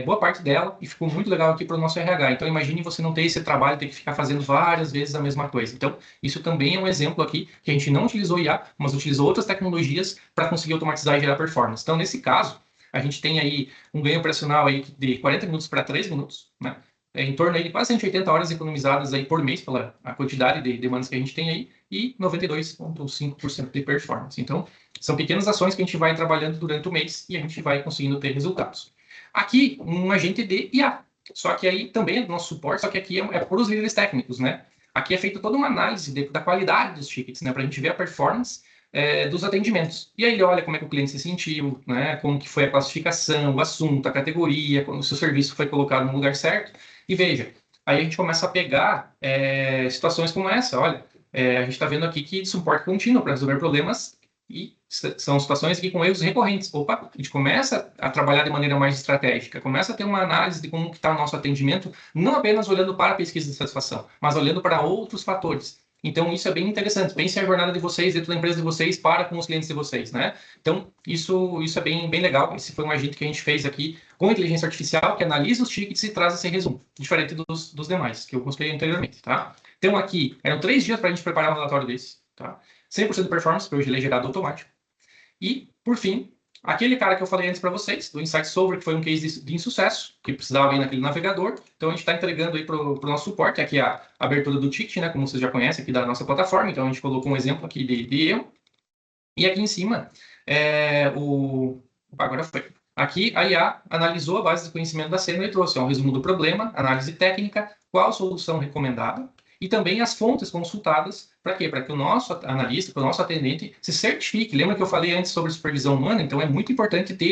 boa parte dela, e ficou muito legal aqui para o nosso RH. Então imagine você não ter esse trabalho, ter que ficar fazendo várias vezes a mesma coisa. Então isso também é um exemplo aqui que a gente não utilizou IA, mas utilizou outras tecnologias para conseguir automatizar e gerar performance. Então nesse caso, a gente tem aí um ganho operacional aí de 40 minutos para 3 minutos, né? Em torno aí de quase 180 horas economizadas aí por mês pela a quantidade de demandas que a gente tem aí e 92,5% de performance. Então, são pequenas ações que a gente vai trabalhando durante o mês e a gente vai conseguindo ter resultados. Aqui, um agente de IA. Só que aí também é do nosso suporte, só que aqui é por os líderes técnicos, né? Aqui é feita toda uma análise da qualidade dos tickets, né? Para a gente ver a performance dos atendimentos. E aí ele olha como é que o cliente se sentiu, né? Como que foi a classificação, o assunto, a categoria, como o seu serviço foi colocado no lugar certo. E veja, aí a gente começa a pegar situações como essa. Olha, a gente está vendo aqui que suporte contínuo para resolver problemas e são situações aqui com erros recorrentes. Opa, a gente começa a trabalhar de maneira mais estratégica, começa a ter uma análise de como está o nosso atendimento, não apenas olhando para a pesquisa de satisfação, mas olhando para outros fatores. Então, isso é bem interessante. Pense a jornada de vocês dentro da empresa de vocês para com os clientes de vocês, né? Então, isso é bem legal. Esse foi um agente que a gente fez aqui com inteligência artificial, que analisa os tickets e traz esse resumo, diferente dos demais, que eu mostrei anteriormente, tá? Então, aqui, eram 3 dias para a gente preparar um relatório desse, tá? 100% de performance, porque hoje ele é gerado automático. E, por fim, aquele cara que eu falei antes para vocês, do Insight Solver, que foi um case de insucesso, que precisava ir naquele navegador. Então, a gente está entregando aí para o nosso suporte, aqui a abertura do ticket, né, como vocês já conhecem aqui da nossa plataforma. Então, a gente colocou um exemplo aqui de erro. E aqui em cima, agora foi. Aqui, a IA analisou a base de conhecimento da cena e trouxe um resumo do problema, análise técnica, qual a solução recomendada e também as fontes consultadas. Para quê? Para que o nosso analista, para o nosso atendente se certifique. Lembra que eu falei antes sobre supervisão humana? Então, é muito importante ter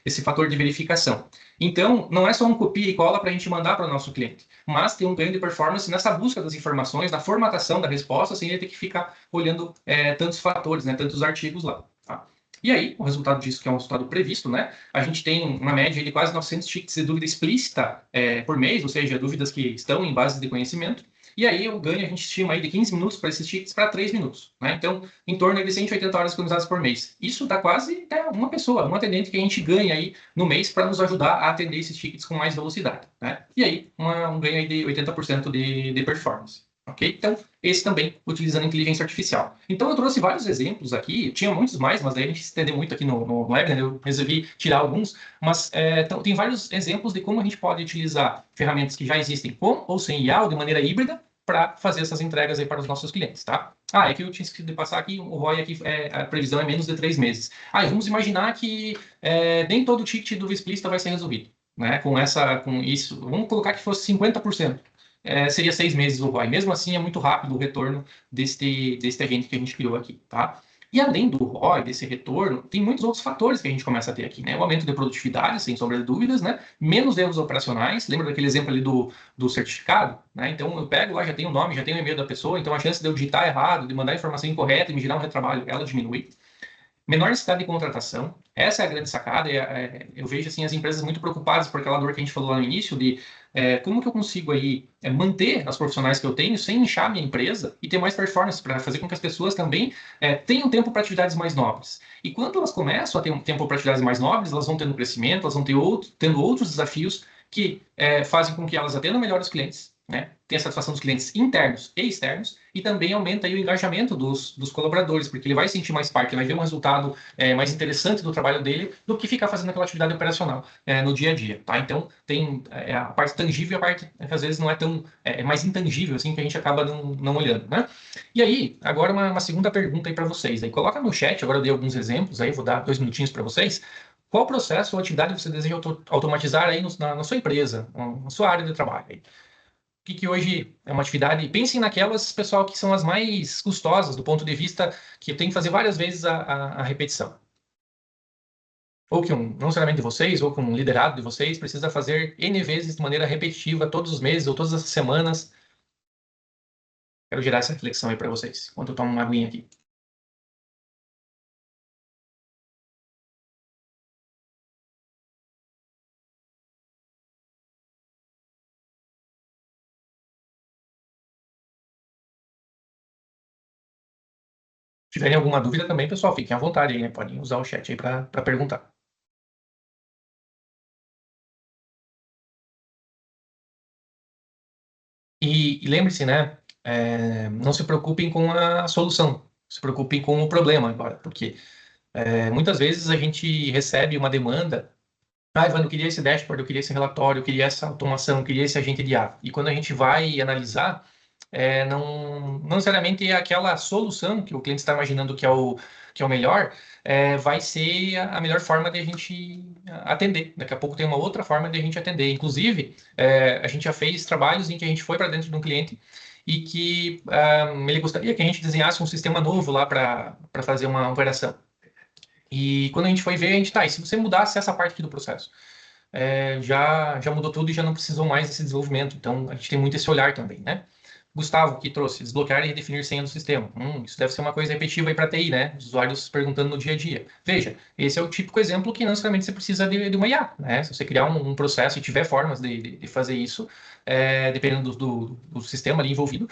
esse fator de verificação. Então, não é só um copia e cola para a gente mandar para o nosso cliente, mas tem um ganho de performance nessa busca das informações, na formatação da resposta, sem ele ter que ficar olhando tantos fatores, né, tantos artigos lá. Tá? E aí, o resultado disso, que é um resultado previsto, né? A gente tem uma média de quase 900 tickets de dúvida explícita por mês, ou seja, dúvidas que estão em base de conhecimento. E aí, o ganho a gente estima aí de 15 minutos para esses tickets para 3 minutos. Né? Então, em torno de 180 horas economizadas por mês. Isso dá quase uma pessoa, um atendente que a gente ganha aí no mês para nos ajudar a atender esses tickets com mais velocidade. Né? E aí, um ganho aí de 80% de performance. Okay? Então, esse também utilizando inteligência artificial. Então, eu trouxe vários exemplos aqui, tinha muitos mais, mas daí a gente se estendeu muito aqui no webinar, eu resolvi tirar alguns, mas então, tem vários exemplos de como a gente pode utilizar ferramentas que já existem com ou sem IA, ou de maneira híbrida, para fazer essas entregas aí para os nossos clientes, tá? É que eu tinha esquecido de passar aqui, o ROI aqui, a previsão é menos de 3 meses. E vamos imaginar que nem todo ticket do explícita vai ser resolvido, né? Com isso, vamos colocar que fosse 50%. Seria 6 meses o ROI. Mesmo assim, é muito rápido o retorno deste agente que a gente criou aqui, tá? E além do ROI, desse retorno, tem muitos outros fatores que a gente começa a ter aqui, né? O aumento de produtividade, sem sombra de dúvidas, né? Menos erros operacionais. Lembra daquele exemplo ali do certificado? Né? Então, eu pego lá, já tenho o nome, já tenho o e-mail da pessoa, então a chance de eu digitar errado, de mandar a informação incorreta e me gerar um retrabalho, ela diminui. Menor necessidade de contratação, essa é a grande sacada. Eu vejo assim as empresas muito preocupadas por aquela dor que a gente falou lá no início de como que eu consigo aí manter as profissionais que eu tenho sem inchar minha empresa e ter mais performance para fazer com que as pessoas também tenham tempo para atividades mais nobres. E quando elas começam a ter um tempo para atividades mais nobres, elas vão tendo crescimento, elas vão tendo outros desafios que fazem com que elas atendam melhor os clientes, né? Tem a satisfação dos clientes internos e externos, e também aumenta aí o engajamento dos colaboradores, porque ele vai sentir mais parte, ele vai ver um resultado mais interessante do trabalho dele do que ficar fazendo aquela atividade operacional no dia a dia. Tá? Então, tem a parte tangível e a parte que às vezes não é tão mais intangível, assim, que a gente acaba não olhando. Né? E aí, agora uma segunda pergunta aí para vocês. Aí, coloca no chat, agora eu dei alguns exemplos, aí vou dar 2 minutinhos para vocês. Qual processo ou atividade você deseja automatizar aí na sua empresa, na sua área de trabalho? Aí? Que hoje é uma atividade, pensem naquelas, pessoal, que são as mais custosas do ponto de vista que tem que fazer várias vezes a repetição. Ou que não necessariamente de vocês, ou que um liderado de vocês precisa fazer N vezes de maneira repetitiva, todos os meses ou todas as semanas. Quero gerar essa reflexão aí para vocês, enquanto eu tomo uma aguinha aqui. Se tiverem alguma dúvida também, pessoal, fiquem à vontade aí, né? Podem usar o chat aí para perguntar. E lembre-se, né? Não se preocupem com a solução, se preocupem com o problema agora, porque muitas vezes a gente recebe uma demanda. Ivan, eu queria esse dashboard, eu queria esse relatório, eu queria essa automação, eu queria esse agente de IA. E quando a gente vai analisar, não necessariamente é aquela solução que o cliente está imaginando que é o melhor, vai ser a melhor forma de a gente atender. Daqui a pouco tem uma outra forma de a gente atender. Inclusive, a gente já fez trabalhos em que a gente foi para dentro de um cliente e que ele gostaria que a gente desenhasse um sistema novo lá para fazer uma operação. E quando a gente foi ver, a gente e se você mudasse essa parte aqui do processo? Já mudou tudo e já não precisou mais desse desenvolvimento. Então, a gente tem muito esse olhar também, né? Gustavo, que trouxe, desbloquear e redefinir senha do sistema. Isso deve ser uma coisa repetitiva aí para TI, né? Os usuários perguntando no dia a dia. Veja, esse é o típico exemplo que não necessariamente você precisa de uma IA, né? Se você criar um processo e tiver formas de fazer isso, dependendo do sistema ali envolvido,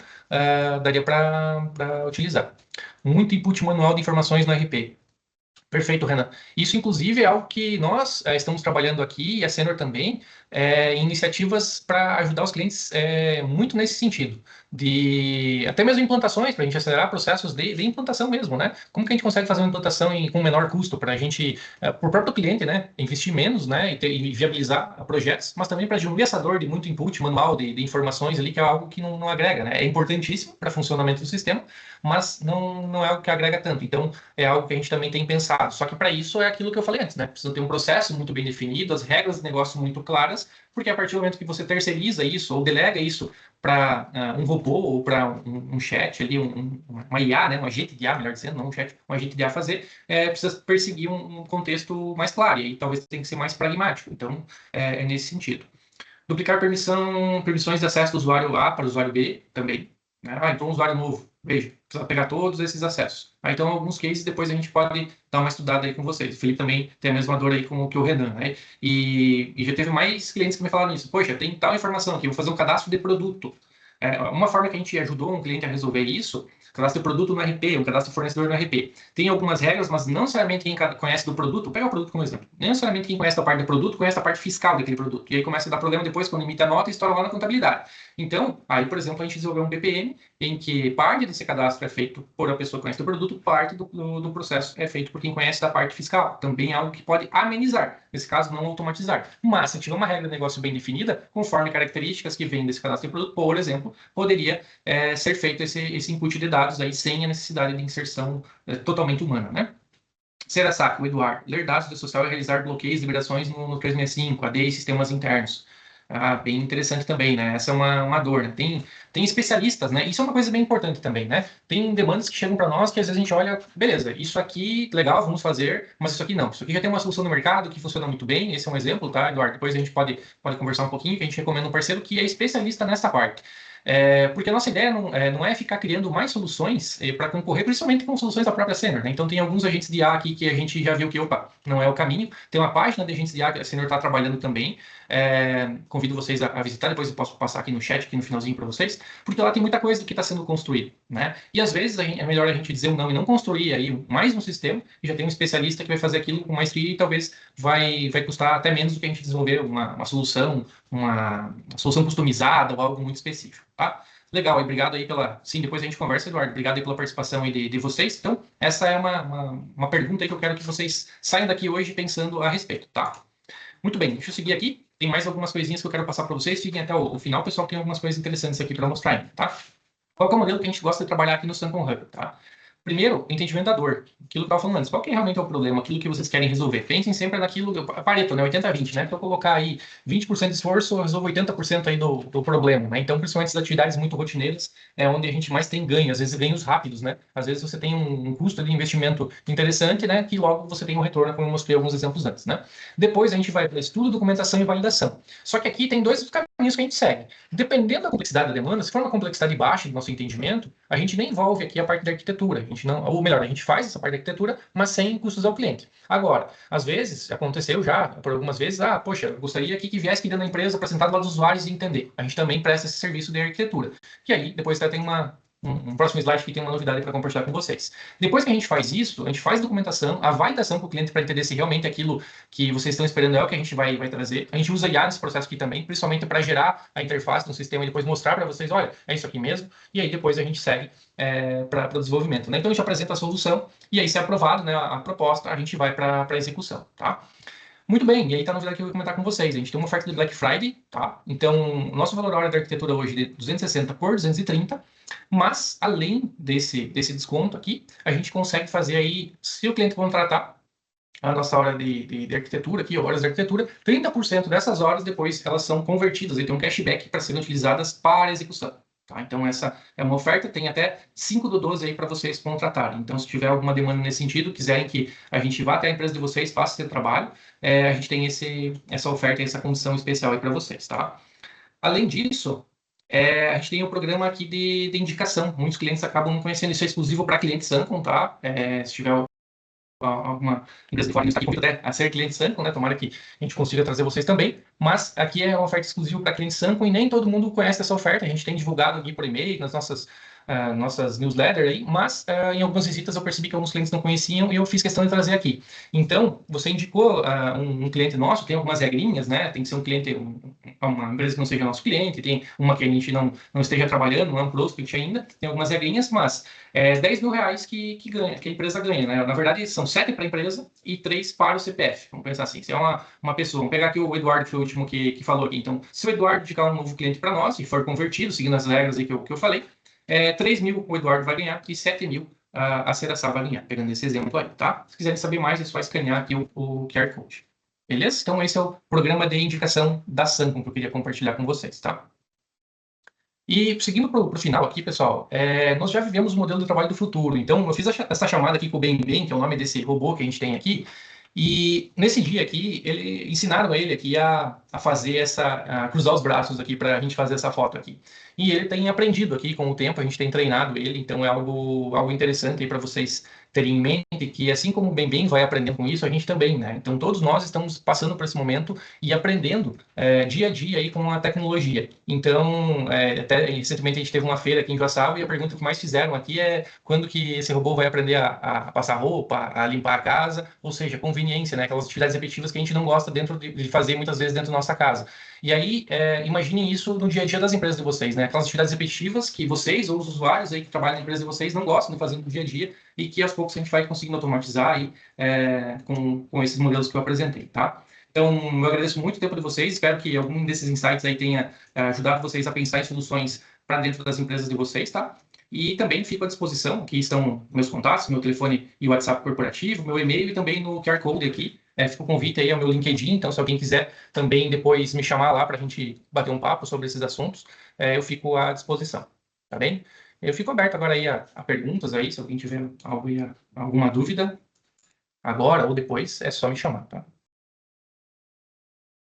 daria para utilizar. Muito input manual de informações no RP. Perfeito, Renan. Isso, inclusive, é algo que nós estamos trabalhando aqui, e a Senor também, em iniciativas para ajudar os clientes muito nesse sentido, de até mesmo implantações, para a gente acelerar processos de implantação mesmo, né? Como que a gente consegue fazer uma implantação com menor custo, para a gente, por próprio cliente, né, investir menos, né, e viabilizar projetos, mas também para diminuir essa dor de muito input manual de informações ali, que é algo que não agrega, né? É importantíssimo para o funcionamento do sistema, mas não é algo que agrega tanto. Então, é algo que a gente também tem pensado passado. Só que para isso é aquilo que eu falei antes, né? Precisa ter um processo muito bem definido, as regras do negócio muito claras, porque a partir do momento que você terceiriza isso ou delega isso para um robô ou para um chat ali, uma IA, né? Um agente de IA, melhor dizendo, não um chat, um agente de IA fazer, precisa perseguir um contexto mais claro, e aí talvez tenha que ser mais pragmático. Então, é nesse sentido. Duplicar permissões de acesso do usuário A para o usuário B também. Né? Então, usuário novo, veja, precisa pegar todos esses acessos. Então, alguns cases depois a gente pode dar uma estudada aí com vocês. O Felipe também tem a mesma dor aí com que o Renan, né? E já teve mais clientes que me falaram isso. Poxa, tem tal informação aqui, vou fazer um cadastro de produto. Uma forma que a gente ajudou um cliente a resolver isso, cadastro de produto no RP, um cadastro de fornecedor no RP. Tem algumas regras, mas não necessariamente quem conhece do produto, vou pegar o produto como exemplo, não necessariamente quem conhece da parte do produto, conhece a parte fiscal daquele produto. E aí começa a dar problema depois quando emite a nota e estoura lá na contabilidade. Então, aí, por exemplo, a gente desenvolveu um BPM em que parte desse cadastro é feito por a pessoa que conhece do produto, parte do processo é feito por quem conhece da parte fiscal. Também é algo que pode amenizar, nesse caso, não automatizar. Mas, se tiver uma regra de negócio bem definida, conforme características que vêm desse cadastro de produto, por exemplo, poderia ser feito esse input de dados aí sem a necessidade de inserção totalmente humana, né? Serasaki, o Eduardo. Ler dados do social e realizar bloqueios e liberações no 365, AD e sistemas internos. Bem interessante também, né? Essa é uma dor, né? Tem especialistas, né? Isso é uma coisa bem importante também, né? Tem demandas que chegam para nós que às vezes a gente olha, beleza, isso aqui, legal, vamos fazer, mas isso aqui não. Isso aqui já tem uma solução no mercado que funciona muito bem. Esse é um exemplo, tá, Eduardo? Depois a gente pode conversar um pouquinho, que a gente recomenda um parceiro que é especialista nessa parte. Porque a nossa ideia não é ficar criando mais soluções para concorrer, principalmente com soluções da própria Senior, né? Então, tem alguns agentes de IA aqui que a gente já viu que, opa, não é o caminho. Tem uma página de agentes de IA que a Senior está trabalhando também. Convido vocês a visitar, depois eu posso passar aqui no chat, aqui no finalzinho para vocês, porque lá tem muita coisa do que está sendo construído, né? E às vezes é melhor a gente dizer um não e não construir aí mais um sistema, e já tem um especialista que vai fazer aquilo com maestria e talvez vai custar até menos do que a gente desenvolver uma solução, uma solução customizada ou algo muito específico, tá? Legal, obrigado aí pela... Sim, depois a gente conversa, Eduardo. Obrigado aí pela participação aí de vocês. Então, essa é uma pergunta aí que eu quero que vocês saiam daqui hoje pensando a respeito, tá? Muito bem, deixa eu seguir aqui. Tem mais algumas coisinhas que eu quero passar para vocês. Fiquem até o final, pessoal, tem algumas coisas interessantes aqui para mostrar ainda, tá? Qual que é o modelo que a gente gosta de trabalhar aqui no Samcom Hub, tá? Primeiro, entendimento da dor. Aquilo que eu estava falando antes. Qual que realmente é o problema? Aquilo que vocês querem resolver. Pensem sempre naquilo, Pareto, né? 80-20, né? Se eu colocar aí 20% de esforço, eu resolvo 80% aí do problema, né? Então, principalmente as atividades muito rotineiras, é onde a gente mais tem ganho. Às vezes, ganhos rápidos, né? Às vezes, você tem um custo de investimento interessante, né? Que logo você tem um retorno, como eu mostrei alguns exemplos antes, né? Depois, a gente vai para estudo, documentação e validação. Só que aqui tem dois caminhos que a gente segue. Dependendo da complexidade da demanda, se for uma complexidade baixa do nosso entendimento, a gente nem envolve aqui a parte da arquitetura. A gente não, ou melhor, a gente faz essa parte da arquitetura, mas sem custos ao cliente. Agora, às vezes, aconteceu já, por algumas vezes, poxa, eu gostaria aqui que viesse aqui dentro da empresa para sentar do lado dos usuários e entender. A gente também presta esse serviço de arquitetura. Que aí, depois tem um próximo slide que tem uma novidade para compartilhar com vocês. Depois que a gente faz isso, a gente faz documentação, a validação com o cliente para entender se realmente aquilo que vocês estão esperando é o que a gente vai trazer. A gente usa IA nesse processo aqui também, principalmente para gerar a interface no sistema e depois mostrar para vocês, olha, é isso aqui mesmo, e aí depois a gente segue para o desenvolvimento, né? Então a gente apresenta a solução e aí se é aprovado, né, a proposta, a gente vai para a execução, tá? Muito bem, e aí está a novidade que eu vou comentar com vocês. A gente tem uma oferta de Black Friday, tá? Então, o nosso valor hora da arquitetura hoje é de 260 por 230, mas além desse desconto aqui, a gente consegue fazer aí, se o cliente contratar a nossa hora de arquitetura aqui, horas de arquitetura, 30% dessas horas depois elas são convertidas e tem um cashback para serem utilizadas para execução. Tá? Então, essa é uma oferta, tem até 5/12 aí para vocês contratarem. Então, se tiver alguma demanda nesse sentido, quiserem que a gente vá até a empresa de vocês, faça esse trabalho, a gente tem essa oferta, essa condição especial aí para vocês. Tá? Além disso, a gente tem um programa aqui de indicação. Muitos clientes acabam não conhecendo, isso é exclusivo para clientes Sancom, tá? Se tiver alguma empresa de fora que está aqui convida a ser cliente Sancom, né? Tomara que a gente consiga trazer vocês também. Mas aqui é uma oferta exclusiva para cliente Sancom e nem todo mundo conhece essa oferta. A gente tem divulgado aqui por e-mail, nas nossas newsletters aí, mas em algumas visitas eu percebi que alguns clientes não conheciam e eu fiz questão de trazer aqui. Então, você indicou um cliente nosso, tem algumas regrinhas, né? Tem que ser um cliente, uma empresa que não seja nosso cliente, tem uma que a gente não esteja trabalhando, não é um prospect ainda, tem algumas regrinhas, mas 10 mil reais que a empresa ganha, né? Na verdade, são 7 para a empresa e 3 para o CPF. Vamos pensar assim, se é uma pessoa, vamos pegar aqui o Eduardo, que foi o último que falou aqui. Então, se o Eduardo indicar um novo cliente para nós e for convertido, seguindo as regras aí que eu falei, 3 mil o Eduardo vai ganhar e 7 mil a ser essa vaguinha, pegando esse exemplo aí, tá? Se quiserem saber mais, é só escanear aqui o QR Code. Beleza? Então, esse é o programa de indicação da Sancom que eu queria compartilhar com vocês, tá? E seguindo para o final aqui, pessoal, nós já vivemos o modelo do trabalho do futuro. Então, eu fiz essa chamada aqui com o Ben, que é o nome desse robô que a gente tem aqui, e nesse dia aqui, ensinaram ele aqui a fazer a cruzar os braços aqui para a gente fazer essa foto aqui. E ele tem aprendido aqui com o tempo, a gente tem treinado ele, então é algo interessante aí para vocês terem em mente que assim como o Ben vai aprendendo com isso, a gente também, né? Então todos nós estamos passando por esse momento e aprendendo dia a dia aí com a tecnologia. Então, até recentemente a gente teve uma feira aqui em Joaçaba e a pergunta que mais fizeram aqui é quando que esse robô vai aprender a passar roupa, a limpar a casa, ou seja, conveniência, né? Aquelas atividades repetitivas que a gente não gosta de fazer muitas vezes dentro da nossa casa. E aí, imaginem isso no dia a dia das empresas de vocês, né? Aquelas atividades repetitivas que vocês ou os usuários aí que trabalham na empresa de vocês não gostam de fazer no dia a dia e que aos poucos a gente vai conseguindo automatizar aí, com esses modelos que eu apresentei, tá? Então, eu agradeço muito o tempo de vocês, espero que algum desses insights aí tenha ajudado vocês a pensar em soluções para dentro das empresas de vocês, tá? E também fico à disposição, aqui estão meus contatos, meu telefone e WhatsApp corporativo, meu e-mail e também no QR Code aqui. Fica o convite aí ao meu LinkedIn, então se alguém quiser também depois me chamar lá para a gente bater um papo sobre esses assuntos, eu fico à disposição, tá bem? Eu fico aberto agora aí a perguntas aí, se alguém tiver alguma dúvida, agora ou depois, é só me chamar, tá?